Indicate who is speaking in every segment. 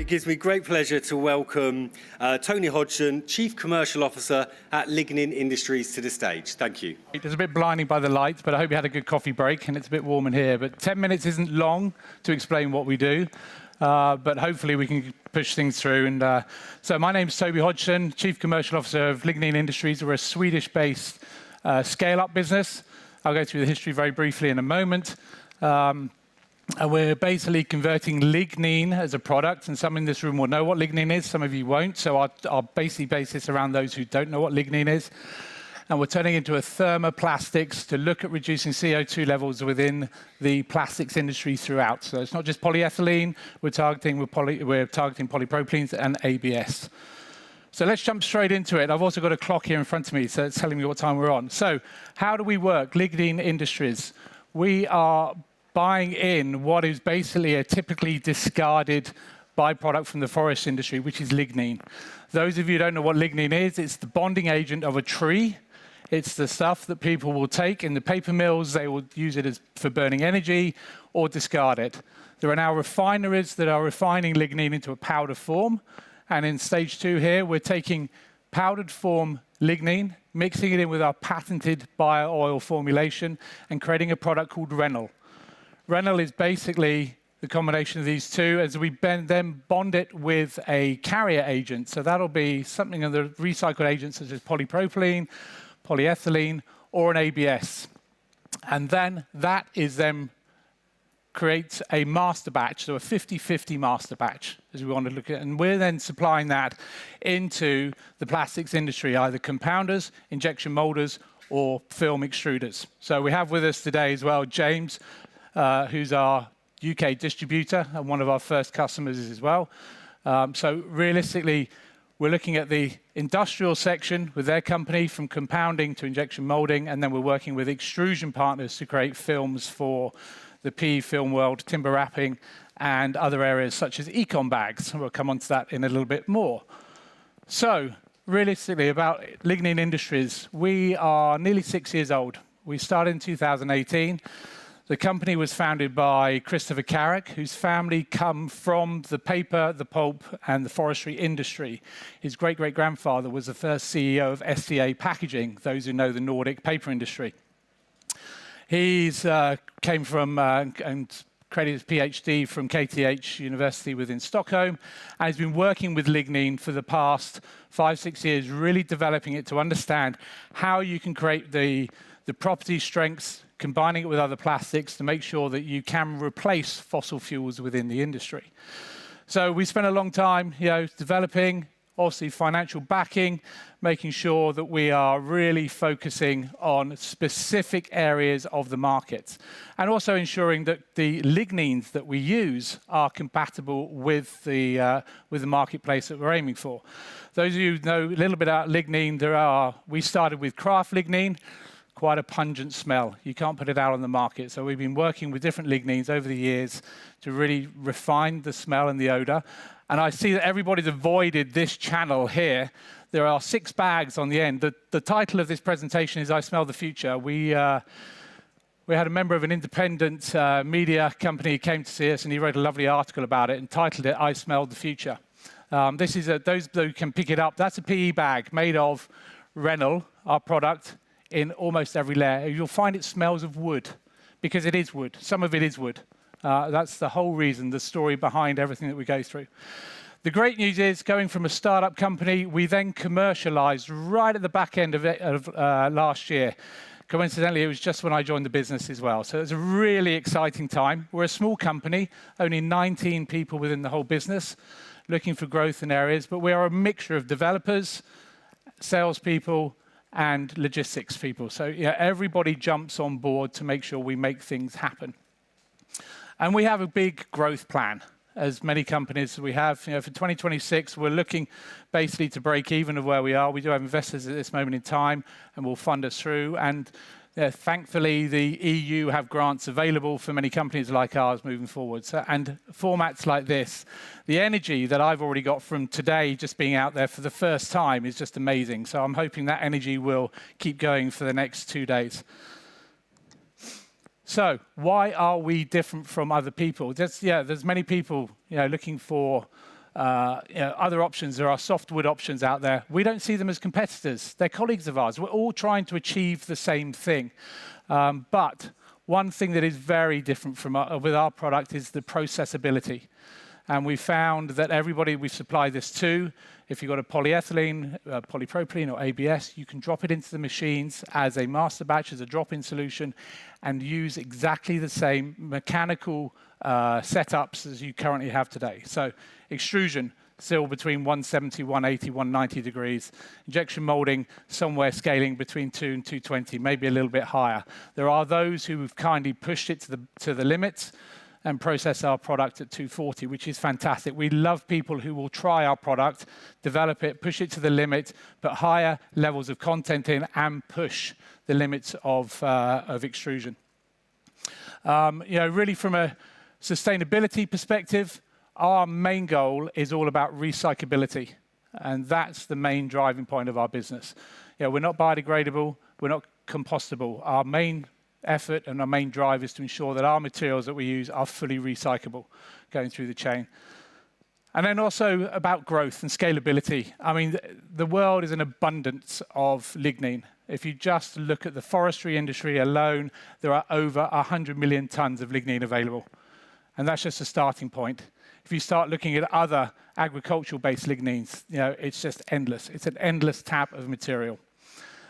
Speaker 1: it gives me great pleasure to welcome Tony Hodgson, Chief Commercial Officer at Lignin Industries, to the stage. Thank you.
Speaker 2: It's a bit blinding by the lights, but I hope you had a good coffee break, and it's a bit warm in here. But 10 minutes isn't long to explain what we do, but hopefully we can push things through. And so my name's Toby Hodgson, Chief Commercial Officer of Lignin Industries. We're a Swedish-based scale-up business. I'll go through the history very briefly in a moment. And we're basically converting lignin as a product, and some in this room will know what lignin is, some of you won't, so I'll basically base this around those who don't know what lignin is. And we're turning into a thermoplastics to look at reducing CO2 levels within the plastics industry throughout. So it's not just polyethylene, we're targeting polypropylenes and ABS. So let's jump straight into it. I've also got a clock here in front of me, so it's telling me what time we're on. So how do we work? Lignin Industries. We are buying in what is basically a typically discarded byproduct from the forest industry, which is lignin. Those of you who don't know what lignin is, it's the bonding agent of a tree. It's the stuff that people will take in the paper mills. They will use it for burning energy or discard it. There are now refineries that are refining lignin into a powder form. And in stage 2 here, we're taking powdered form lignin, mixing it in with our patented bio-oil formulation, and creating a product called Renol. Renol is basically the combination of these two, as we then bond it with a carrier agent. So that'll be something of the recycled agents such as polypropylene, polyethylene, or an ABS. And then that creates a master batch, so a 50-50 master batch, as we want to look at. And we're then supplying that into the plastics industry, either compounders, injection molders, or film extruders. So we have with us today as well James, who's our UK distributor and one of our first customers as well. So realistically, we're looking at the industrial section with their company, from compounding to injection molding, and then we're working with extrusion partners to create films for the PE film world, timber wrapping, and other areas such as econ bags. We'll come on to that in a little bit more. So realistically, about Lignin Industries, we are nearly 6 years old. We started in 2018. The company was founded by Christopher Carrick, whose family come from the paper, the pulp, and the forestry industry. His great-great-grandfather was the first CEO of SCA Packaging, those who know the Nordic paper industry. He's came from and created his PhD from KTH University within Stockholm, and he's been working with lignin for the past 5-6 years, really developing it to understand how you can create the property strengths, combining it with other plastics to make sure that you can replace fossil fuels within the industry. So we spent a long time, developing, obviously financial backing, making sure that we are really focusing on specific areas of the market, and also ensuring that the lignins that we use are compatible with the marketplace that we're aiming for. Those of you who know a little bit about lignin, we started with craft lignin. Quite a pungent smell. You can't put it out on the market. So we've been working with different lignins over the years to really refine the smell and the odor. And I see that everybody's avoided this channel here. There are 6 bags on the end. The title of this presentation is I Smell the Future. We had a member of an independent media company who came to see us, and he wrote a lovely article about it and titled it I Smell the Future. This is those who can pick it up. That's a PE bag made of Renol, our product, in almost every layer. You'll find it smells of wood, because it is wood. Some of it is wood. That's the whole reason, the story behind everything that we go through. The great news is, going from a startup company, we then commercialized right at the back end of last year. Coincidentally, it was just when I joined the business as well. So it was a really exciting time. We're a small company, only 19 people within the whole business, looking for growth in areas, but we are a mixture of developers, salespeople, and logistics people. So everybody jumps on board to make sure we make things happen. And we have a big growth plan, as many companies we have. For 2026, we're looking basically to break even of where we are. We do have investors at this moment in time, and will fund us through. And thankfully, the EU have grants available for many companies like ours moving forward. And formats like this, the energy that I've already got from today just being out there for the first time is just amazing. So I'm hoping that energy will keep going for the next 2 days. So why are we different from other people? There's many people looking for other options. There are softwood options out there. We don't see them as competitors. They're colleagues of ours. We're all trying to achieve the same thing. But one thing that is very different with our product is the processability. And we found that everybody we supply this to, if you've got a polyethylene, polypropylene or ABS, you can drop it into the machines as a master batch, as a drop-in solution, and use exactly the same mechanical setups as you currently have today. So extrusion, still between 170, 180, 190 degrees. Injection molding, somewhere scaling between 2 and 220, maybe a little bit higher. There are those who have kindly pushed it to the limits and process our product at 240, which is fantastic. We love people who will try our product, develop it, push it to the limit, put higher levels of content in and push the limits of extrusion. Really from a sustainability perspective, our main goal is all about recyclability, and that's the main driving point of our business. We're not biodegradable, we're not compostable. Our main effort and our main drive is to ensure that our materials that we use are fully recyclable going through the chain. And then also about growth and scalability. I mean, the world is an abundance of lignin. If you just look at the forestry industry alone, there are over 100 million tons of lignin available. And that's just a starting point. If you start looking at other agricultural-based lignins, it's just endless. It's an endless tap of material.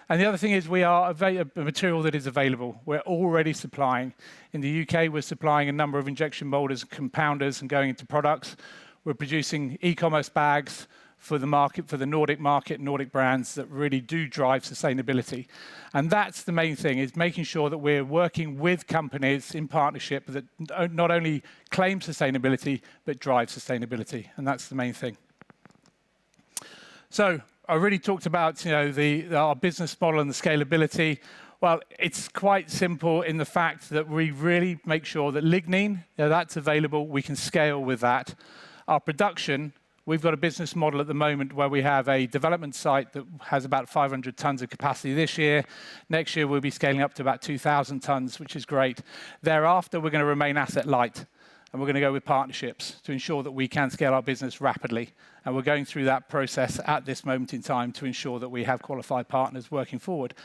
Speaker 2: And the other thing is we are a material that is available. We're already supplying. In the UK, we're supplying a number of injection molders and compounders and going into products. We're producing e-commerce bags for the market, for the Nordic market, Nordic brands that really do drive sustainability. And that's the main thing, is making sure that we're working with companies in partnership that not only claim sustainability, but drive sustainability. And that's the main thing. So I already talked about our business model and the scalability. Well, it's quite simple in the fact that we really make sure that lignin, that's available, we can scale with that. Our production, we've got a business model at the moment where we have a development site that has about 500 tons of capacity this year. Next year, we'll be scaling up to about 2,000 tons, which is great. Thereafter, we're going to remain asset light. And we're going to go with partnerships to ensure that we can scale our business rapidly. And we're going through that process at this moment in time to ensure that we have qualified partners working forward.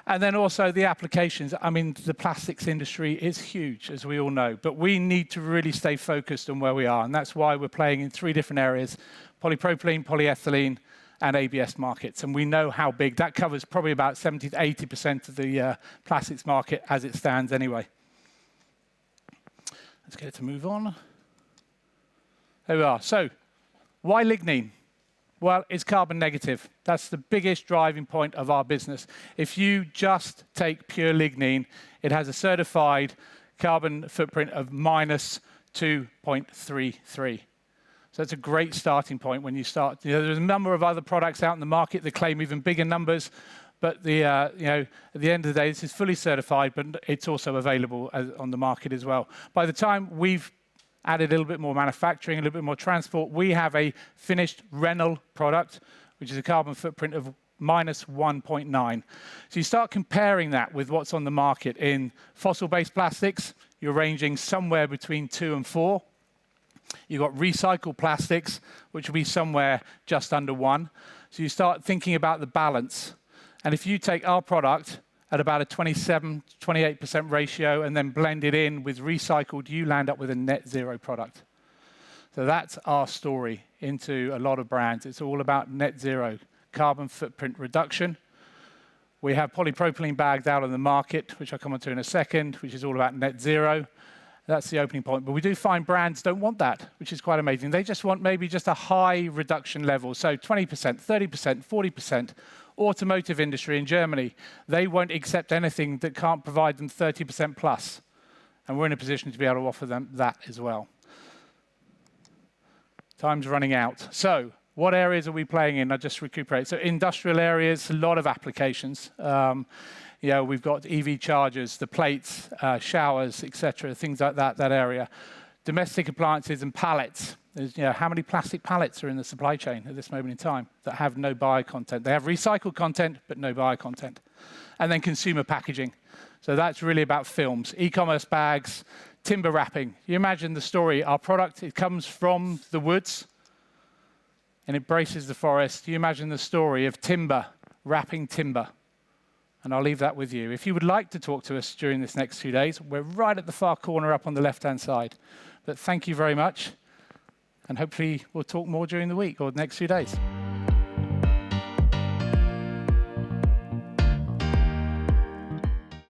Speaker 2: And then also the applications. I mean, the plastics industry is huge, as we all know, but we need to really stay focused on where we are. And that's why we're playing in 3 different areas: polypropylene, polyethylene, and ABS markets. And we know how big that covers, probably about 70 to 80% of the plastics market as it stands anyway. Let's get it to move on. There we are. So, why lignin? Well, it's carbon negative. That's the biggest driving point of our business. If you just take pure lignin, it has a certified carbon footprint of minus 2.33. So that's a great starting point when you start. There's a number of other products out in the market that claim even bigger numbers. But at the end of the day, this is fully certified, but it's also available on the market as well. By the time we've added a little bit more manufacturing, a little bit more transport, we have a finished Renal product, which is a carbon footprint of minus 1.9. So you start comparing that with what's on the market in fossil-based plastics, you're ranging somewhere between 2 and 4. You've got recycled plastics, which will be somewhere just under 1. So you start thinking about the balance. And if you take our product at about a 27, 28% ratio and then blend it in with recycled, you land up with a net zero product. So that's our story into a lot of brands. It's all about net zero, carbon footprint reduction. We have polypropylene bags out on the market, which I'll come on to in a second, which is all about net zero. That's the opening point. But we do find brands don't want that, which is quite amazing. They just want maybe just a high reduction level. So 20%, 30%, 40%. Automotive industry in Germany, they won't accept anything that can't provide them 30% plus. And we're in a position to be able to offer them that as well. Time's running out. So what areas are we playing in? I'll just recuperate. So industrial areas, a lot of applications. We've got EV chargers, the plates, showers, etc., things like that area. Domestic appliances and pallets. How many plastic pallets are in the supply chain at this moment in time that have no bio content? They have recycled content, but no bio content. And then consumer packaging. So that's really about films, e-commerce bags, timber wrapping. You imagine the story. Our product, it comes from the woods. and it braces the forest. You imagine the story of timber wrapping timber. And I'll leave that with you. If you would like to talk to us during this next 2 days, we're right at the far corner up on the left-hand side. But thank you very much, and hopefully we'll talk more during the week or the next few days.